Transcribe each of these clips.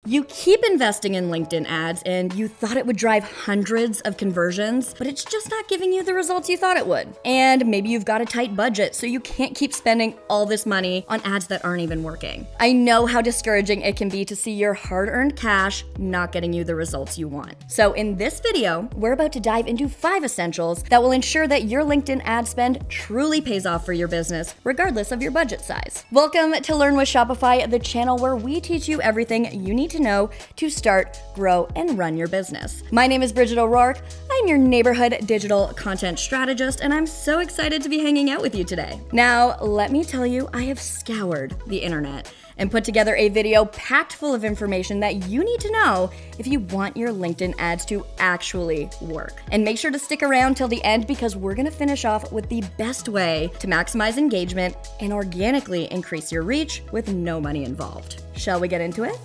You keep investing in LinkedIn ads and you thought it would drive hundreds of conversions, but it's just not giving you the results you thought it would. And maybe you've got a tight budget, so you can't keep spending all this money on ads that aren't even working. I know how discouraging it can be to see your hard-earned cash not getting you the results you want. So in this video, we're about to dive into 5 essentials that will ensure that your LinkedIn ad spend truly pays off for your business, regardless of your budget size. Welcome to Learn with Shopify, the channel where we teach you everything you need to know to start, grow, and run your business. My name is Bridget O'Rourke. I'm your neighborhood digital content strategist, and I'm so excited to be hanging out with you today. Now, let me tell you, I have scoured the internet and put together a video packed full of information that you need to know if you want your LinkedIn ads to actually work. And make sure to stick around till the end because we're gonna finish off with the best way to maximize engagement and organically increase your reach with no money involved. Shall we get into it?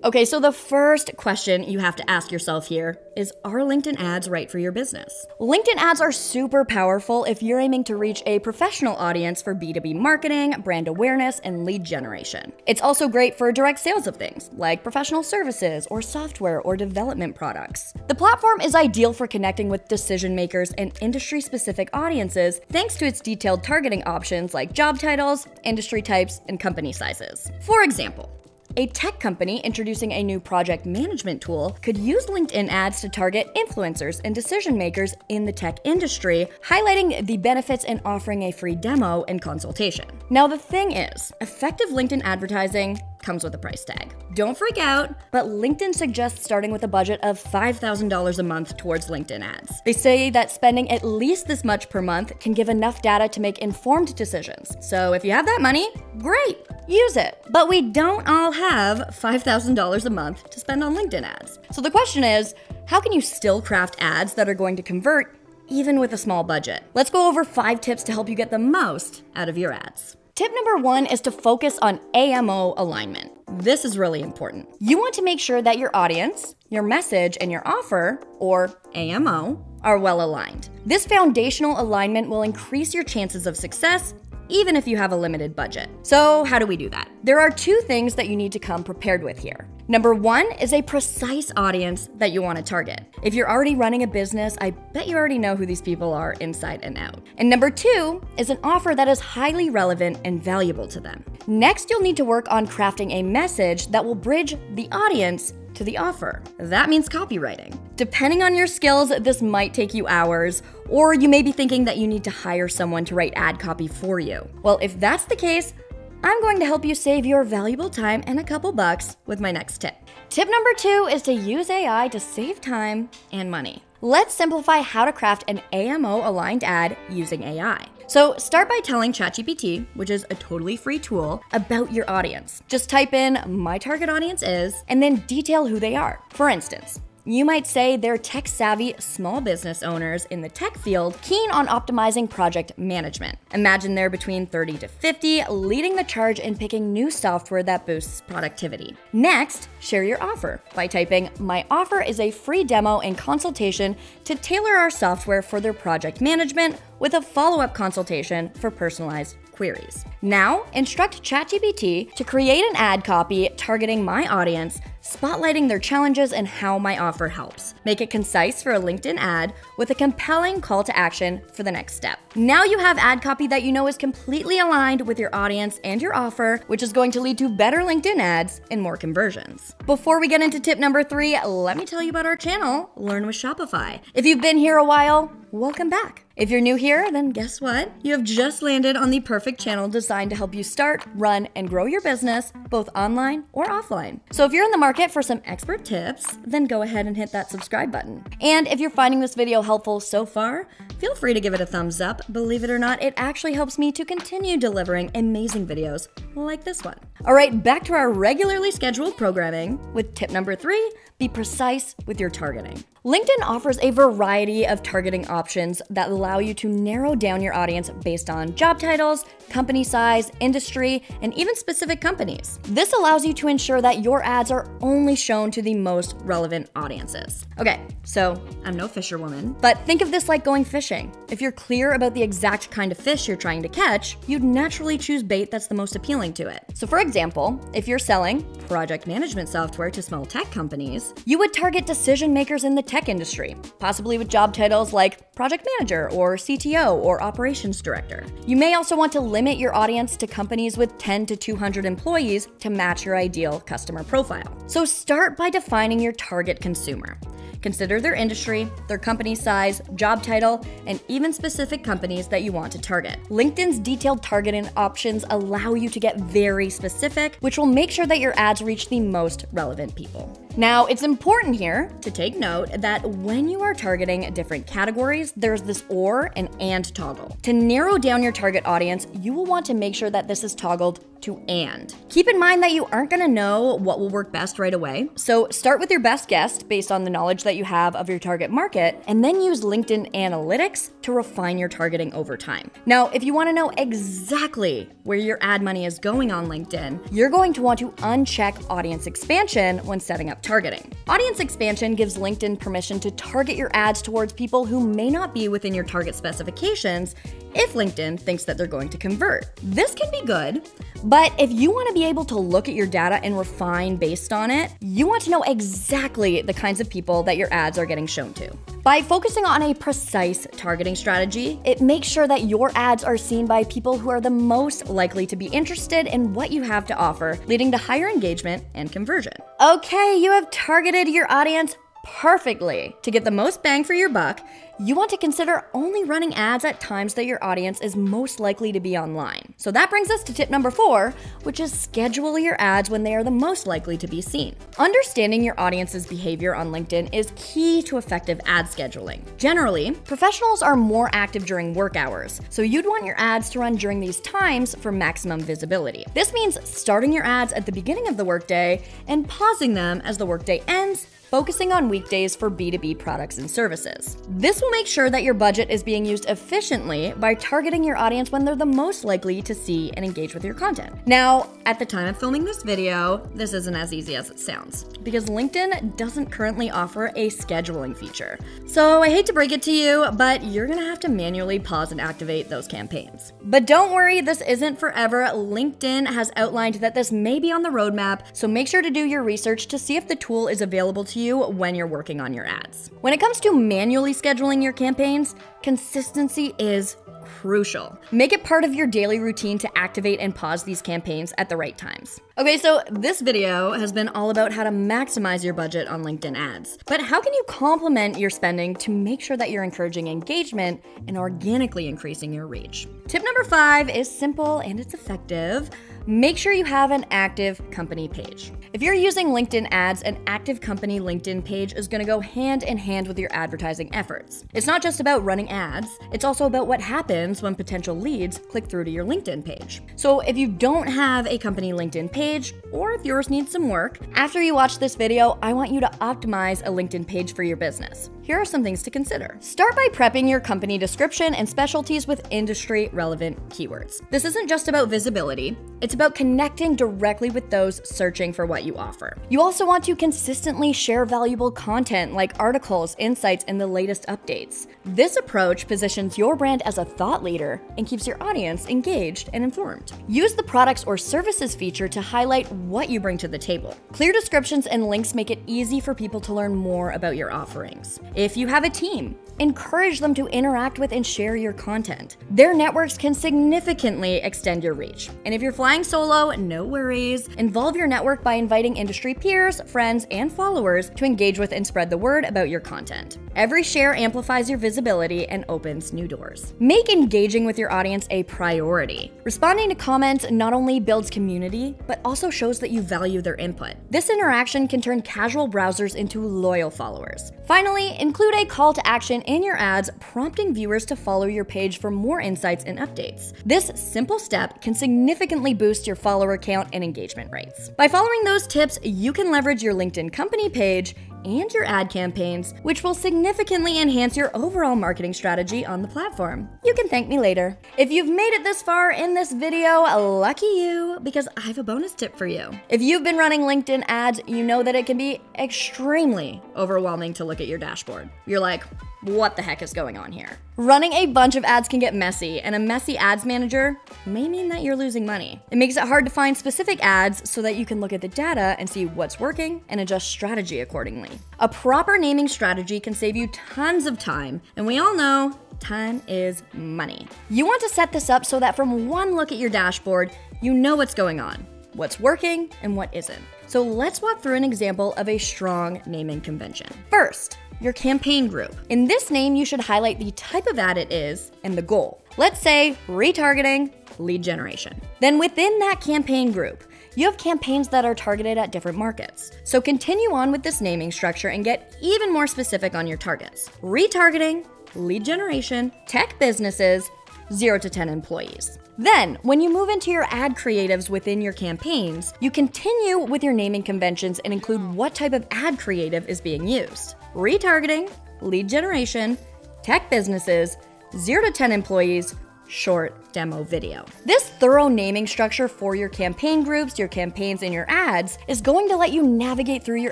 Okay, so the first question you have to ask yourself here is, are LinkedIn ads right for your business? LinkedIn ads are super powerful if you're aiming to reach a professional audience for B2B marketing, brand awareness, and lead generation. It's also great for direct sales of things like professional services or software or development products. The platform is ideal for connecting with decision makers and industry-specific audiences thanks to its detailed targeting options like job titles, industry types, and company sizes. For example, a tech company introducing a new project management tool could use LinkedIn ads to target influencers and decision makers in the tech industry, highlighting the benefits and offering a free demo and consultation. Now, the thing is, effective LinkedIn advertising comes with a price tag. Don't freak out, but LinkedIn suggests starting with a budget of $5,000 a month towards LinkedIn ads. They say that spending at least this much per month can give enough data to make informed decisions. So if you have that money, great, use it. But we don't all have $5,000 a month to spend on LinkedIn ads. So the question is, how can you still craft ads that are going to convert even with a small budget? Let's go over 5 tips to help you get the most out of your ads. Tip number 1 is to focus on AMO alignment. This is really important. You want to make sure that your audience, your message, and your offer, or AMO, are well aligned. This foundational alignment will increase your chances of success even if you have a limited budget. So how do we do that? There are 2 things that you need to come prepared with here. Number 1 is a precise audience that you want to target. If you're already running a business, I bet you already know who these people are inside and out. And number 2 is an offer that is highly relevant and valuable to them. Next, you'll need to work on crafting a message that will bridge the audience to the offer. That means copywriting. Depending on your skills, this might take you hours, or you may be thinking that you need to hire someone to write ad copy for you. Well, if that's the case, I'm going to help you save your valuable time and a couple bucks with my next tip. Tip number 2 is to use AI to save time and money. Let's simplify how to craft an AMO-aligned ad using AI. So start by telling ChatGPT, which is a totally free tool, about your audience. Just type in "my target audience is," and then detail who they are. For instance, you might say they're tech-savvy small business owners in the tech field keen on optimizing project management. Imagine they're between 30 to 50, leading the charge in picking new software that boosts productivity. Next, share your offer by typing, "My offer is a free demo and consultation to tailor our software for their project management with a follow-up consultation for personalized queries." Now, instruct ChatGPT to create an ad copy targeting my audience, spotlighting their challenges and how my offer helps. Make it concise for a LinkedIn ad with a compelling call to action for the next step. Now you have ad copy that you know is completely aligned with your audience and your offer, which is going to lead to better LinkedIn ads and more conversions. Before we get into tip number 3, let me tell you about our channel, Learn with Shopify. If you've been here a while, welcome back. If you're new here, then guess what? You have just landed on the perfect channel designed to help you start, run, and grow your business, both online or offline. So if you're in the market for some expert tips, then go ahead and hit that subscribe button. And if you're finding this video helpful so far, feel free to give it a thumbs up. Believe it or not, it actually helps me to continue delivering amazing videos like this one. All right, back to our regularly scheduled programming with tip number 3, be precise with your targeting. LinkedIn offers a variety of targeting options that allow you to narrow down your audience based on job titles, company size, industry, and even specific companies. This allows you to ensure that your ads are only shown to the most relevant audiences. Okay, so I'm no fisherwoman, but think of this like going fishing. If you're clear about the exact kind of fish you're trying to catch, you'd naturally choose bait that's the most appealing to it. So for example, if you're selling project management software to small tech companies, you would target decision makers in the tech industry, possibly with job titles like project manager or CTO or operations director. You may also want to limit your audience to companies with 10 to 200 employees to match your ideal customer profile. So start by defining your target consumer. Consider their industry, their company size, job title, and even specific companies that you want to target. LinkedIn's detailed targeting options allow you to get very specific, which will make sure that your ads reach the most relevant people. Now, it's important here to take note that when you are targeting different categories, there's this or and toggle. To narrow down your target audience, you will want to make sure that this is toggled to and. Keep in mind that you aren't going to know what will work best right away, so start with your best guess based on the knowledge that you have of your target market, and then use LinkedIn Analytics to refine your targeting over time. Now, if you want to know exactly where your ad money is going on LinkedIn, you're going to want to uncheck audience expansion when setting up targeting. Audience expansion gives LinkedIn permission to target your ads towards people who may not be within your target specifications if LinkedIn thinks that they're going to convert. This can be good, but if you want to be able to look at your data and refine based on it, you want to know exactly the kinds of people that your ads are getting shown to. By focusing on a precise targeting strategy, it makes sure that your ads are seen by people who are the most likely to be interested in what you have to offer, leading to higher engagement and conversion. Okay, you have targeted your audience perfectly. To get the most bang for your buck, you want to consider only running ads at times that your audience is most likely to be online. So that brings us to tip number 4, which is schedule your ads when they are the most likely to be seen. Understanding your audience's behavior on LinkedIn is key to effective ad scheduling. Generally, professionals are more active during work hours, so you'd want your ads to run during these times for maximum visibility. This means starting your ads at the beginning of the workday and pausing them as the workday ends, focusing on weekdays for B2B products and services. This will make sure that your budget is being used efficiently by targeting your audience when they're the most likely to see and engage with your content. Now, at the time of filming this video, this isn't as easy as it sounds, because LinkedIn doesn't currently offer a scheduling feature. So I hate to break it to you, but you're gonna have to manually pause and activate those campaigns. But don't worry, this isn't forever. LinkedIn has outlined that this may be on the roadmap, so make sure to do your research to see if the tool is available to you when you're working on your ads. When it comes to manually scheduling your campaigns, consistency is crucial. Make it part of your daily routine to activate and pause these campaigns at the right times. Okay, so this video has been all about how to maximize your budget on LinkedIn ads. But how can you complement your spending to make sure that you're encouraging engagement and organically increasing your reach? Tip number 5 is simple and it's effective. Make sure you have an active company page. If you're using LinkedIn ads, an active company LinkedIn page is going to go hand in hand with your advertising efforts. It's not just about running ads, it's also about what happens when potential leads click through to your LinkedIn page. So if you don't have a company LinkedIn page, or if yours needs some work, after you watch this video, I want you to optimize a LinkedIn page for your business. Here are some things to consider. Start by prepping your company description and specialties with industry-relevant keywords. This isn't just about visibility, it's about connecting directly with those searching for what you offer. You also want to consistently share valuable content like articles, insights, and the latest updates. This approach positions your brand as a thought leader and keeps your audience engaged and informed. Use the products or services feature to highlight what you bring to the table. Clear descriptions and links make it easy for people to learn more about your offerings. If you have a team, encourage them to interact with and share your content. Their networks can significantly extend your reach. And if you're flying solo, no worries. Involve your network by inviting industry peers, friends, and followers to engage with and spread the word about your content. Every share amplifies your visibility and opens new doors. Make engaging with your audience a priority. Responding to comments not only builds community, but also shows that you value their input. This interaction can turn casual browsers into loyal followers. Finally, include a call to action in your ads, prompting viewers to follow your page for more insights and updates. This simple step can significantly boost your follower count and engagement rates. By following those tips, you can leverage your LinkedIn company page and your ad campaigns, which will significantly enhance your overall marketing strategy on the platform. You can thank me later. If you've made it this far in this video, lucky you, because I have a bonus tip for you. If you've been running LinkedIn ads, you know that it can be extremely overwhelming to look at your dashboard. You're like, what the heck is going on here? Running a bunch of ads can get messy, and a messy ads manager may mean that you're losing money. It makes it hard to find specific ads so that you can look at the data and see what's working and adjust strategy accordingly. A proper naming strategy can save you tons of time, and we all know time is money. You want to set this up so that from one look at your dashboard, you know what's going on, what's working, and what isn't. So let's walk through an example of a strong naming convention. First, your campaign group. In this name, you should highlight the type of ad it is and the goal. Let's say retargeting, lead generation. Then within that campaign group, you have campaigns that are targeted at different markets. So continue on with this naming structure and get even more specific on your targets. Retargeting, lead generation, tech businesses, 0 to 10 employees. Then, when you move into your ad creatives within your campaigns, you continue with your naming conventions and include what type of ad creative is being used. Retargeting, lead generation, tech businesses, 0 to 10 employees, short demo video. This thorough naming structure for your campaign groups, your campaigns, and your ads is going to let you navigate through your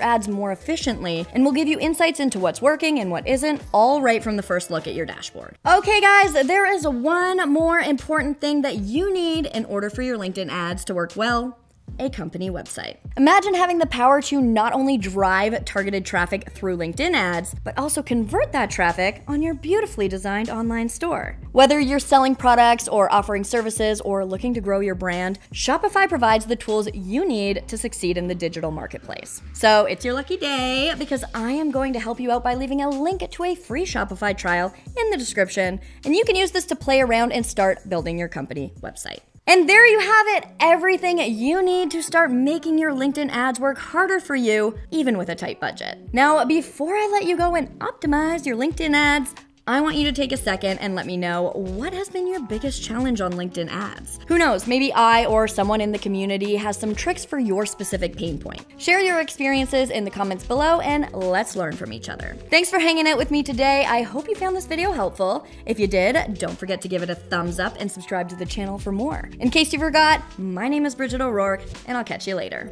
ads more efficiently and will give you insights into what's working and what isn't, all right from the first look at your dashboard. Okay guys, there is one more important thing that you need in order for your LinkedIn ads to work well: a company website. Imagine having the power to not only drive targeted traffic through LinkedIn ads, but also convert that traffic on your beautifully designed online store. Whether you're selling products or offering services or looking to grow your brand, Shopify provides the tools you need to succeed in the digital marketplace. So it's your lucky day, because I am going to help you out by leaving a link to a free Shopify trial in the description, and you can use this to play around and start building your company website. And there you have it, everything you need to start making your LinkedIn ads work harder for you, even with a tight budget. Now, before I let you go and optimize your LinkedIn ads, I want you to take a second and let me know what has been your biggest challenge on LinkedIn ads. Who knows, maybe I or someone in the community has some tricks for your specific pain point. Share your experiences in the comments below and let's learn from each other. Thanks for hanging out with me today. I hope you found this video helpful. If you did, don't forget to give it a thumbs up and subscribe to the channel for more. In case you forgot, my name is Bridget O'Rourke, and I'll catch you later.